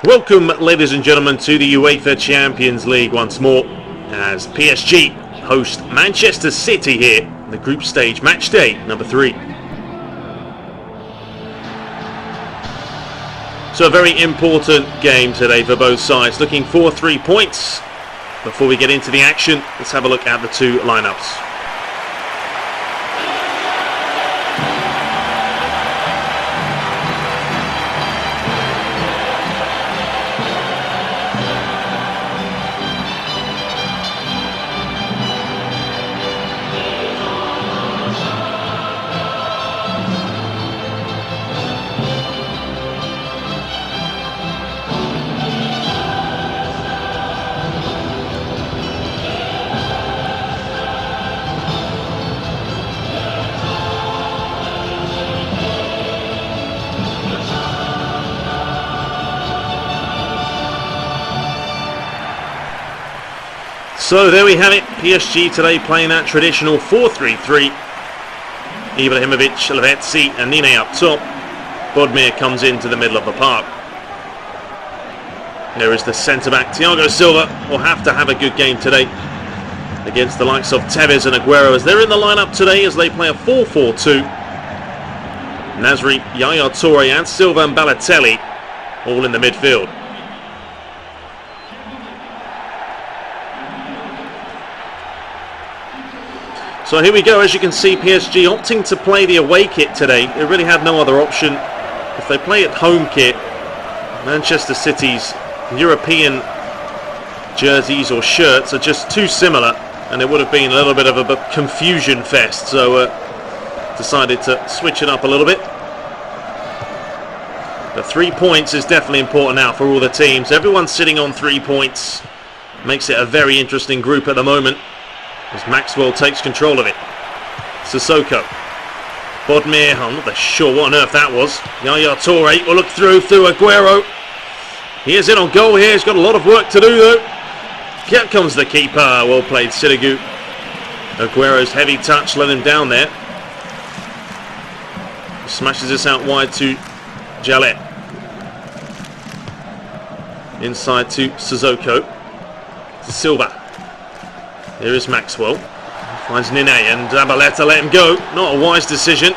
Welcome, ladies and gentlemen, to the UEFA Champions League once more as PSG host Manchester City here in the group stage match day number 3. So a very important game today for both sides, looking for 3 points. Before we get into the action, let's have a look at the two lineups. So there we have it, PSG today playing that traditional 4-3-3. Ibrahimovic, Lavezzi and Nene up top. Bodmir comes into the middle of the park. There is the centre-back, Thiago Silva will have to have a good game today against the likes of Tevez and Aguero as they're in the lineup today as they play a 4-4-2. Nasri, Yaya Toure and Silva and Balotelli all in the midfield. So here we go, as you can see, PSG opting to play the away kit today. They really had no other option. If they play at home kit, Manchester City's European jerseys or shirts are just too similar and it would have been a little bit of a confusion fest. So decided to switch it up a little bit. But 3 points is definitely important now for all the teams. Everyone's sitting on 3 points. Makes it a very interesting group at the moment as Maxwell takes control of it. Sissoko. Bodmir, I'm not sure what on earth that was. Yaya Toure will look through Aguero. He is in on goal here. He's got a lot of work to do though. Here comes the keeper. Well played, Sirigu. Aguero's heavy touch let him down there. Smashes this out wide to Jallet. Inside to Sissoko. To Silva. Here is Maxwell. Finds Nene and Zabaleta let him go. Not a wise decision.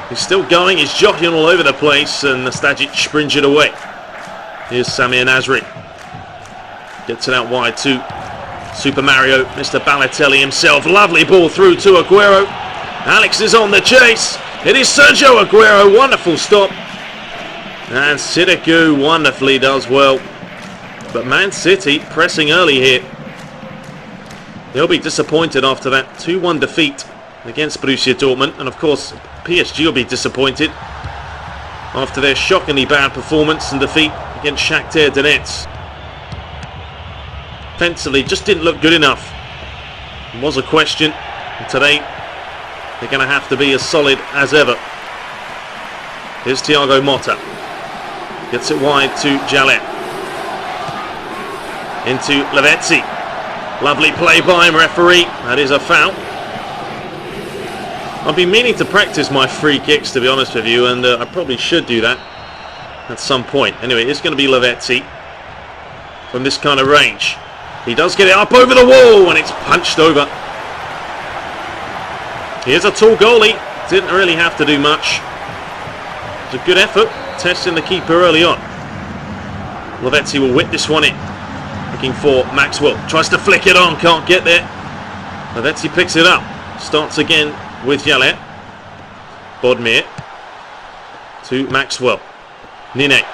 He's still going. He's jockeying all over the place and Stajic brings it away. Here's Samir Nasri. Gets it out wide to Super Mario. Mr. Balotelli himself. Lovely ball through to Aguero. Alex is on the chase. It is Sergio Aguero. Wonderful stop. And Sirigu wonderfully does well. But Man City pressing early here. They'll be disappointed after that 2-1 defeat against Borussia Dortmund. And of course, PSG will be disappointed after their shockingly bad performance and defeat against Shakhtar Donetsk. Offensively, just didn't look good enough. It was a question. And today, they're going to have to be as solid as ever. Here's Thiago Motta. Gets it wide to Jallet. Into Lavezzi. Lovely play by him, referee. That is a foul. I've been meaning to practice my free kicks, to be honest with you, and I probably should do that at some point. Anyway, it's going to be Lavezzi from this kind of range. He does get it up over the wall, and it's punched over. Here's a tall goalie. Didn't really have to do much. It was a good effort, testing the keeper early on. Lavezzi will whip this one in. Looking for Maxwell, tries to flick it on, can't get there. Lavezzi picks it up, starts again with Jallet. Bodmir to Maxwell. Nene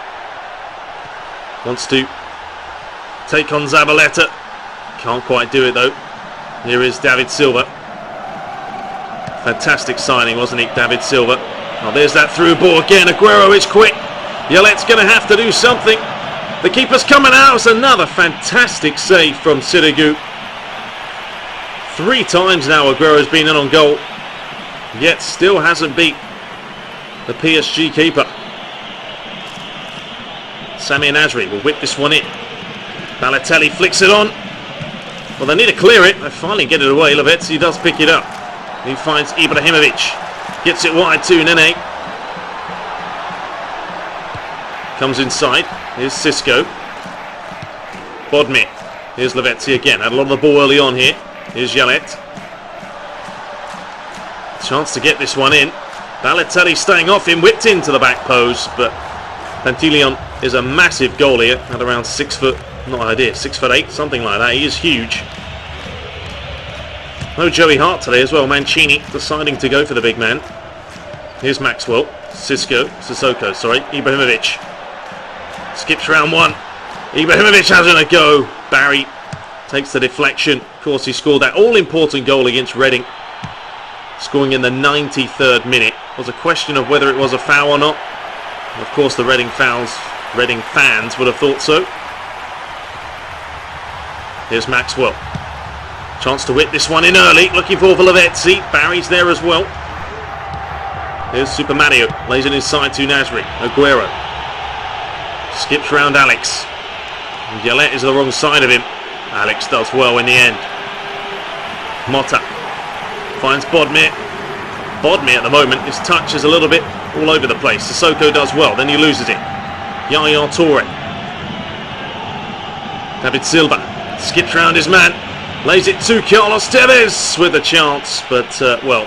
wants to take on Zabaleta, can't quite do it though. Here is David Silva. Fantastic signing, wasn't it, David Silva? Oh, there's that through ball again. Aguero is quick. Jallet's going to have to do something. The keeper's coming out. It's another fantastic save from Sirigu. 3 times now Aguero's been in on goal, yet still hasn't beat the PSG keeper. Samir Nasri will whip this one in. Balotelli flicks it on. Well, they need to clear it. They finally get it away. Lavezzi does pick it up. He finds Ibrahimovic. Gets it wide to Nene. Comes inside. Here's Cisco. Bodmir. Here's Lavezzi again. Had a lot of the ball early on here. Here's Yalet. Chance to get this one in. Balotelli staying off him. Whipped into the back post. But Pantilion is a massive goalie at around 6 foot. Not an idea. 6'8", something like that. He is huge. No Joey Hart today as well. Mancini deciding to go for the big man. Here's Maxwell. Sissoko, sorry. Ibrahimovic. Skips round one. Ibrahimovic having a go. Barry takes the deflection. Of course, he scored that all-important goal against Reading. Scoring in the 93rd minute. It was a question of whether it was a foul or not. Of course, the Reading fans would have thought so. Here's Maxwell. Chance to whip this one in early. Looking for Lavezzi. Barry's there as well. Here's Super Mario. Lays it inside to Nasri. Aguero. Skips round Alex. Yalet is the wrong side of him. Alex does well in the end. Motta finds Bodmir. Bodmir at the moment, his touch is a little bit all over the place. Sissoko does well, then he loses it. Yaya Toure. David Silva skips round his man. Lays it to Carlos Tevez with a chance, but well,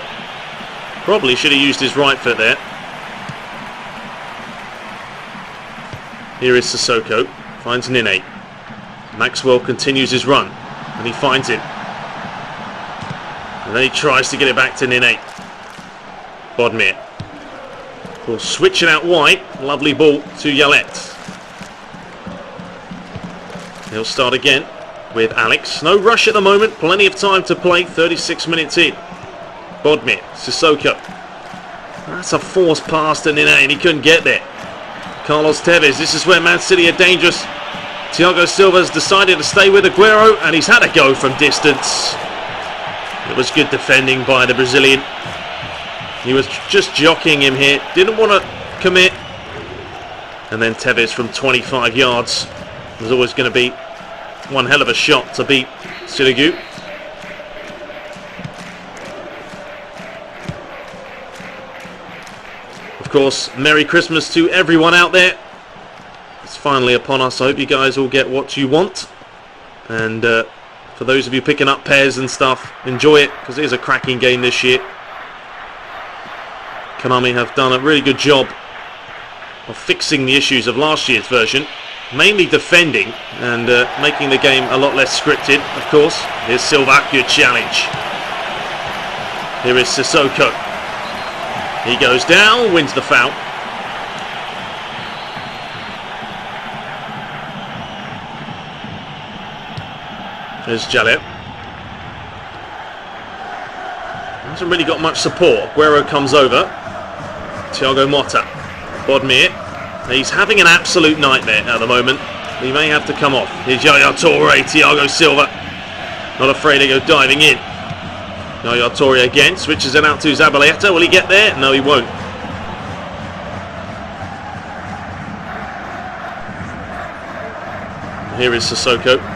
probably should have used his right foot there. Here is Sissoko. Finds Nene. Maxwell continues his run, and he finds it. And then he tries to get it back to Nene. Bodmir. Will switch it out wide. Lovely ball to Yalet. He'll start again with Alex. No rush at the moment. Plenty of time to play. 36 minutes in. Bodmir. Sissoko. That's a forced pass to Nene, and he couldn't get there. Carlos Tevez. This is where Man City are dangerous. Thiago Silva's decided to stay with Aguero, and he's had a go from distance. It was good defending by the Brazilian. He was just jockeying him here. Didn't want to commit. And then Tevez from 25 yards. There's always going to be one hell of a shot to beat Sirigu. Of course, Merry Christmas to everyone out there. It's finally upon us. I hope you guys all get what you want. And for those of you picking up PES and stuff, enjoy it, because it is a cracking game this year. Konami have done a really good job of fixing the issues of last year's version. Mainly defending and making the game a lot less scripted, of course. Here's Silva, good challenge. Here is Sissoko. He goes down, wins the foul. There's Jalep. Hasn't really got much support. Aguero comes over. Thiago Motta. Bodmir. He's having an absolute nightmare at the moment. He may have to come off. Here's Yaya Toure. Thiago Silva. Not afraid to go diving in. Yaya Toure again. Switches it out to Zabaleta. Will he get there? No, he won't. Here is Sissoko.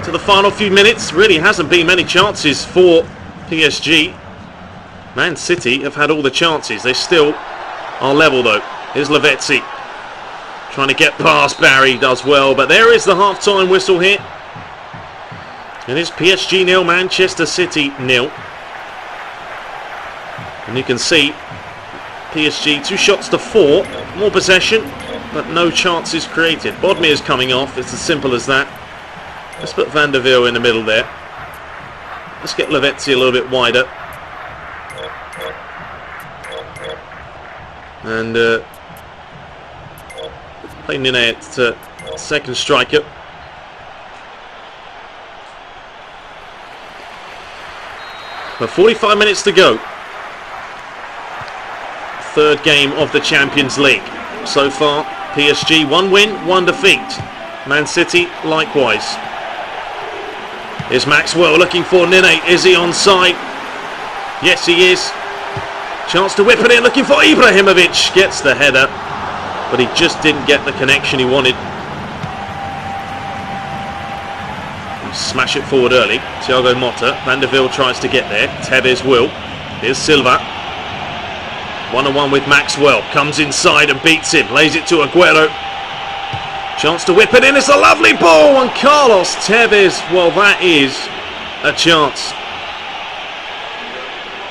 To the final few minutes. Really hasn't been many chances for PSG. Man City have had all the chances. They still are level though. Here's Lavezzi. Trying to get past Barry. Does well. But there is the half-time whistle here. And it's PSG 0, Manchester City 0. And you can see PSG 2 shots to 4. More possession, but no chances created. Bodmir's coming off. It's as simple as that. Let's put Van der Veel in the middle there. Let's get Lavezzi a little bit wider. And play Nene at second striker. But 45 minutes to go. Third game of the Champions League. So far, PSG 1 win, 1 defeat. Man City likewise. Here's Maxwell looking for Nene. Is he onside? Yes, he is. Chance to whip it in, looking for Ibrahimovic. Gets the header, but he just didn't get the connection he wanted. Smash it forward early. Thiago Motta. Van der Veel tries to get there. Tevez will. Here's Silva. 1-on-1 with Maxwell. Comes inside and beats him. Lays it to Aguero. Chance to whip it in. It's a lovely ball. And Carlos Tevez, well, that is a chance.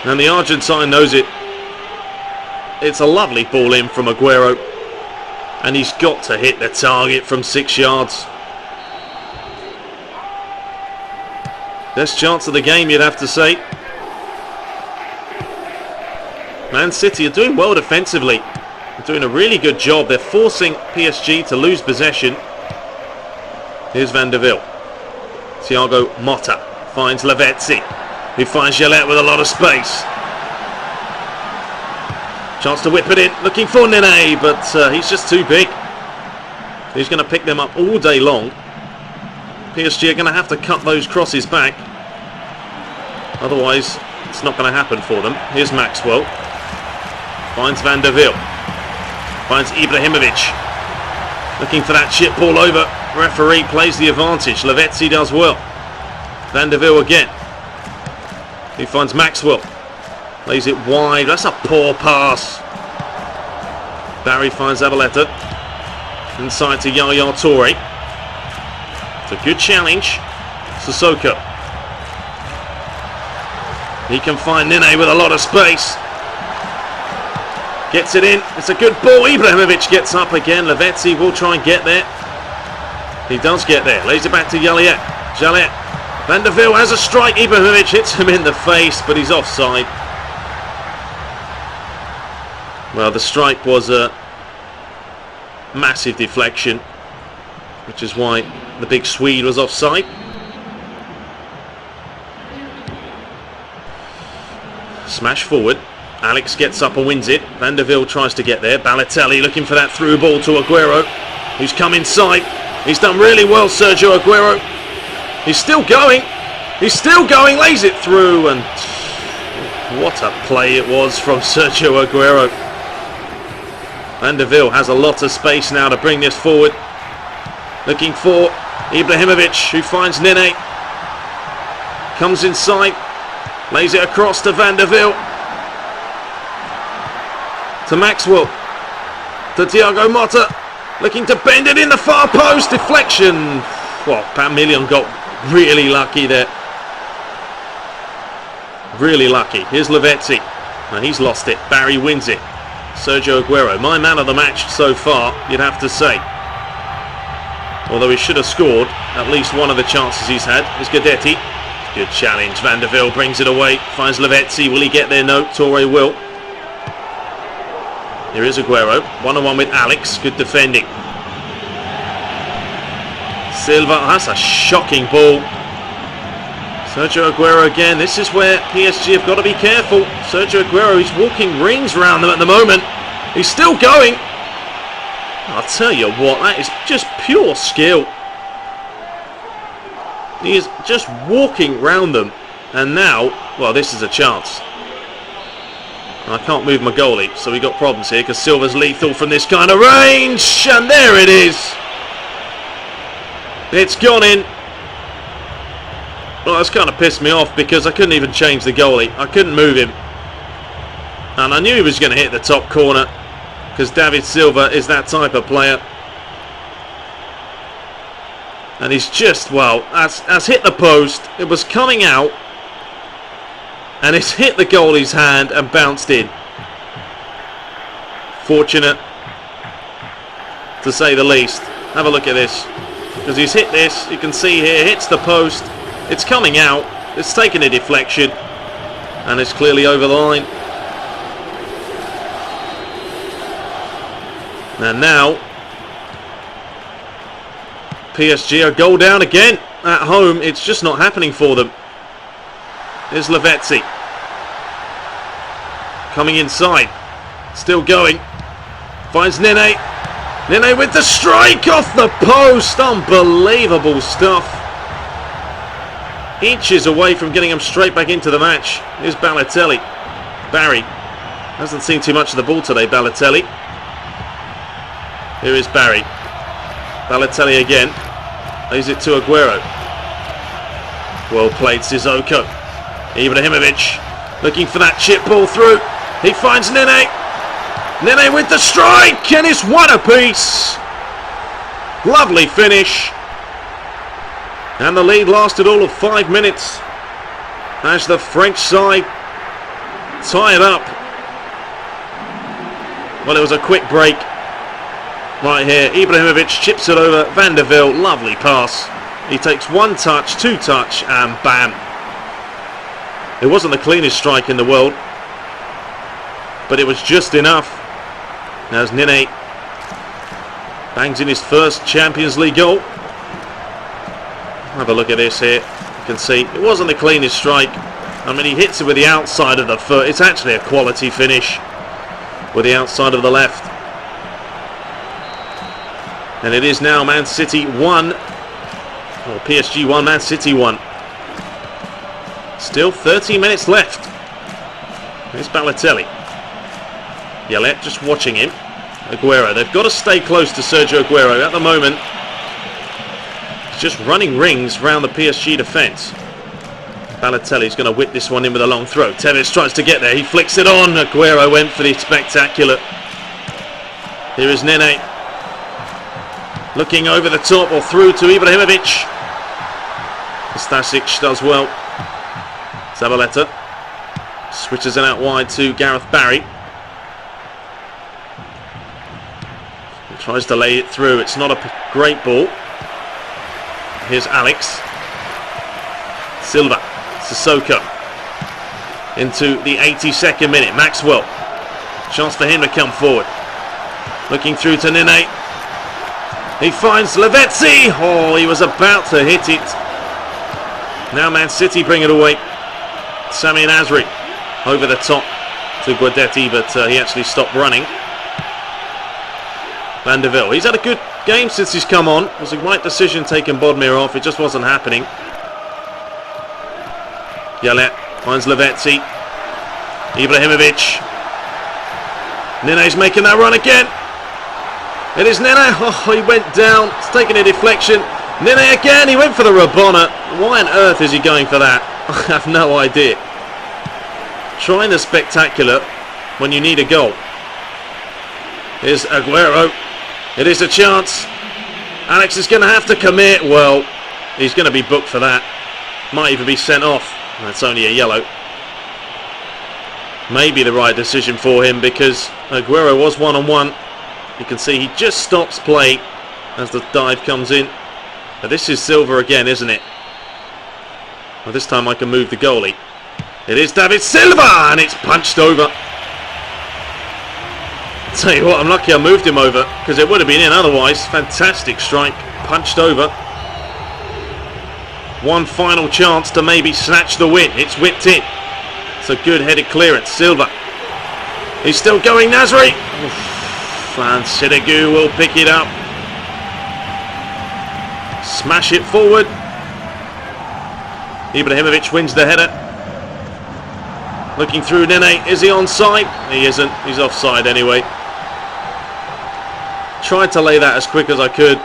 And the Argentine knows it. It's a lovely ball in from Aguero. And he's got to hit the target from 6 yards. Best chance of the game, you'd have to say. Man City are doing well defensively. They're doing a really good job. They're forcing PSG to lose possession. Here's Van der Wiel. Thiago Motta finds Lavezzi, who finds Gillette with a lot of space. Chance to whip it in, looking for Nene, but he's just too big. He's going to pick them up all day long. PSG are going to have to cut those crosses back. Otherwise, it's not going to happen for them. Here's Maxwell. Finds Van der Wiel. Finds Ibrahimovic. Looking for that chip ball over. Referee plays the advantage. Lavezzi does well. Van der Wiel again. He finds Maxwell. Lays it wide. That's a poor pass. Barry finds Zabaleta. Inside to Yaya Toure. It's a good challenge. Sissoko. He can find Nene with a lot of space. Gets it in. It's a good ball. Ibrahimovic gets up again. Lavezzi will try and get there. He does get there. Lays it back to Jaliet. Jaliet. Van der Wiel has a strike. Ibrahimovic hits him in the face, but he's offside. Well, the strike was a massive deflection, which is why the big Swede was offside. Smash forward. Alex gets up and wins it. Van der Wiel tries to get there. Balotelli looking for that through ball to Aguero, who's come inside. He's done really well, Sergio Aguero. He's still going. He's still going. Lays it through, and what a play it was from Sergio Aguero. Van der Wiel has a lot of space now to bring this forward. Looking for Ibrahimovic, who finds Nene. Comes inside. Lays it across to Van der Wiel. To Maxwell. To Thiago Motta. Looking to bend it in the far post. Deflection. Well, Pamilion got really lucky there. Really lucky. Here's Lavezzi. And he's lost it. Barry wins it. Sergio Aguero, my man of the match so far, you'd have to say. Although he should have scored at least one of the chances he's had. Is Guidetti. Good challenge. Van der Wiel brings it away. Finds Lavezzi. Will he get there? No. Toure will. Here is Aguero. One-on-one with Alex. Good defending. Silva. That's a shocking ball. Sergio Aguero again. This is where PSG have got to be careful. Sergio Aguero, he's walking rings around them at the moment. He's still going. I'll tell you what, that is just pure skill. He is just walking round them. And now, well, this is a chance. I can't move my goalie, so we got problems here because Silva's lethal from this kind of range. And there it is. It's gone in. Well, that's kind of pissed me off because I couldn't even change the goalie. I couldn't move him. And I knew he was going to hit the top corner because David Silva is that type of player. And he's just, well, has hit the post. It was coming out. And it's hit the goalie's hand and bounced in. Fortunate, to say the least. Have a look at this. Because he's hit this, you can see here, hits the post. It's coming out. It's taken a deflection. And it's clearly over the line. And now, PSG are goal down again. At home, it's just not happening for them. Here's Lavezzi. Coming inside. Still going. Finds Nene. Nene with the strike off the post. Unbelievable stuff. Inches away from getting him straight back into the match. Here's Balotelli. Barry. Hasn't seen too much of the ball today, Balotelli. Here is Barry. Balotelli again. Lays it to Aguero. Well played, Sissoko. Ibrahimovic looking for that chip ball through. He finds Nene. Nene with the strike, and it's one apiece. Lovely finish. And the lead lasted all of 5 minutes as the French side tie it up. Well, it was a quick break right here. Ibrahimovic chips it over. Van der Vel, lovely pass. He takes one touch, two touch, and bam. It wasn't the cleanest strike in the world, but it was just enough. Now as Nene bangs in his first Champions League goal. Have a look at this here. You can see it wasn't the cleanest strike. I mean, he hits it with the outside of the foot. It's actually a quality finish with the outside of the left. And it is now Man City 1, or PSG 1, Man City 1. Still 30 minutes left. Here's Balotelli. Yellet just watching him. Aguero. They've got to stay close to Sergio Aguero. At the moment, he's just running rings around the PSG defence. Balotelli's going to whip this one in with a long throw. Tevez tries to get there. He flicks it on. Aguero went for the spectacular. Here is Nene. Looking over the top or through to Ibrahimovic. Stasic does well. Zabaleta switches it out wide to Gareth Barry. He tries to lay it through. It's not a great ball. Here's Alex. Silva. Sissoko. Into the 82nd minute. Maxwell. Chance for him to come forward. Looking through to Nene. He finds Lavezzi. Oh, he was about to hit it. Now Man City bring it away. Sami Nasri over the top to Guidetti, but he actually stopped running. Van der Vel. He's had a good game since he's come on. It was a right decision taking Bodmir off. It just wasn't happening. Yellet finds Lavezzi. Ibrahimovic. Nene's making that run again. It is Nene. Oh, he went down. It's taking a deflection. Nene again. He went for the Rabona. Why on earth is he going for that? I have no idea. Trying the spectacular when you need a goal. Here's Aguero. It is a chance. Alex is going to have to commit. Well, he's going to be booked for that. Might even be sent off. That's only a yellow. Maybe the right decision for him because Aguero was one-on-one. You can see he just stops play as the dive comes in. But this is Silva again, isn't it? Well, this time I can move the goalie. It is David Silva, and it's punched over. Tell you what, I'm lucky I moved him over because it would have been in otherwise. Fantastic strike, punched over. One final chance to maybe snatch the win. It's whipped in. It's a good headed clearance. Silva. He's still going, Nasri. And Sidegu will pick it up. Smash it forward. Ibrahimovic wins the header. Looking through Nene. Is he onside? He isn't. He's offside anyway. Tried to lay that as quick as I could.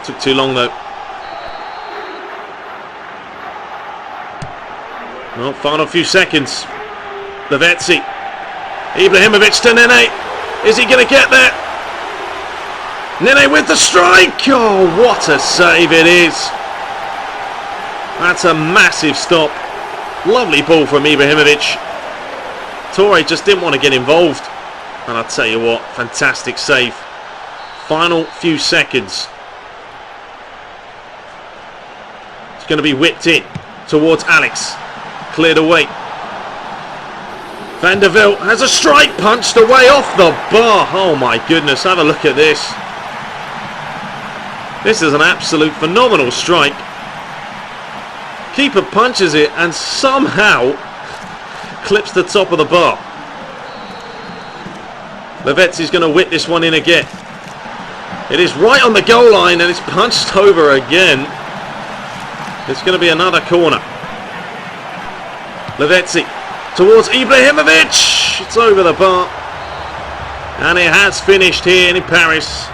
Took too long though. Well, final few seconds. Lavezzi. Ibrahimovic to Nene. Is he going to get there? Nene with the strike. Oh, what a save it is. That's a massive stop. Lovely ball from Ibrahimovic. Torre just didn't want to get involved. And I'll tell you what, fantastic save. Final few seconds. It's going to be whipped in towards Alex. Cleared away. Van der Vel has a strike, punched away off the bar. Oh my goodness, have a look at this. This is an absolute phenomenal strike. Keeper punches it and somehow clips the top of the bar. Lavezzi's going to whip this one in again. It is right on the goal line and it's punched over again. It's going to be another corner. Lavezzi towards Ibrahimovic. It's over the bar. And it has finished here in Paris.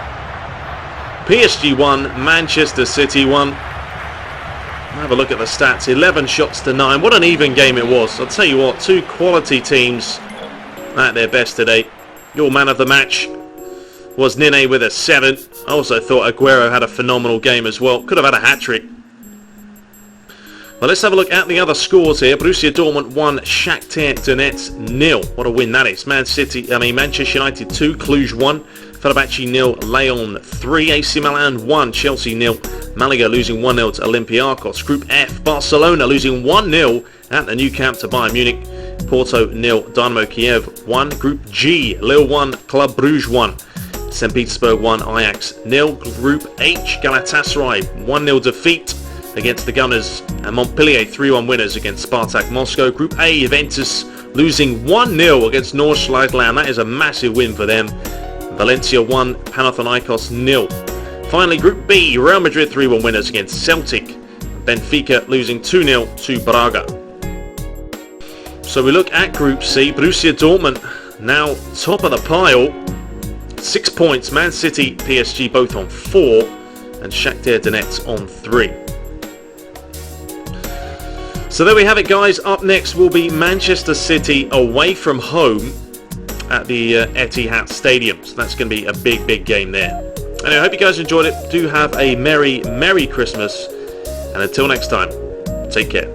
PSG 1, Manchester City 1. Have a look at the stats. 11 shots to 9. What an even game it was. I'll tell you what, two quality teams at their best today. Your man of the match was Nene with a 7. I also thought Aguero had a phenomenal game as well. Could have had a hat-trick. Well, let's have a look at the other scores here. Borussia Dortmund 1, Shakhtar Donetsk 0. What a win that is. Manchester United 2, Cluj 1, Fenerbahce 0, Lyon 3, AC Milan 1, Chelsea 0, Malaga losing 1-0 to Olympiacos. Group F, Barcelona losing 1-0 at the Nou Camp to Bayern Munich. Porto 0, Dynamo Kiev 1. Group G, Lille 1, Club Brugge 1. St. Petersburg 1, Ajax 0. Group H, Galatasaray 1-0 defeat against the Gunners, and Montpellier 3-1 winners against Spartak Moscow. Group A, Juventus losing 1-0 against Nordsjælland. That is a massive win for them. Valencia 1, Panathinaikos 0. Finally, Group B, Real Madrid 3-1 winners against Celtic. Benfica losing 2-0 to Braga. So we look at Group C. Borussia Dortmund now top of the pile. 6 points. Man City, PSG both on 4. And Shakhtar Donetsk on 3. So there we have it, guys. Up next will be Manchester City away from home at the Etihad Stadium. So that's going to be a big game there. Anyway, I hope you guys enjoyed it. Do have a Merry Christmas. And until next time, take care.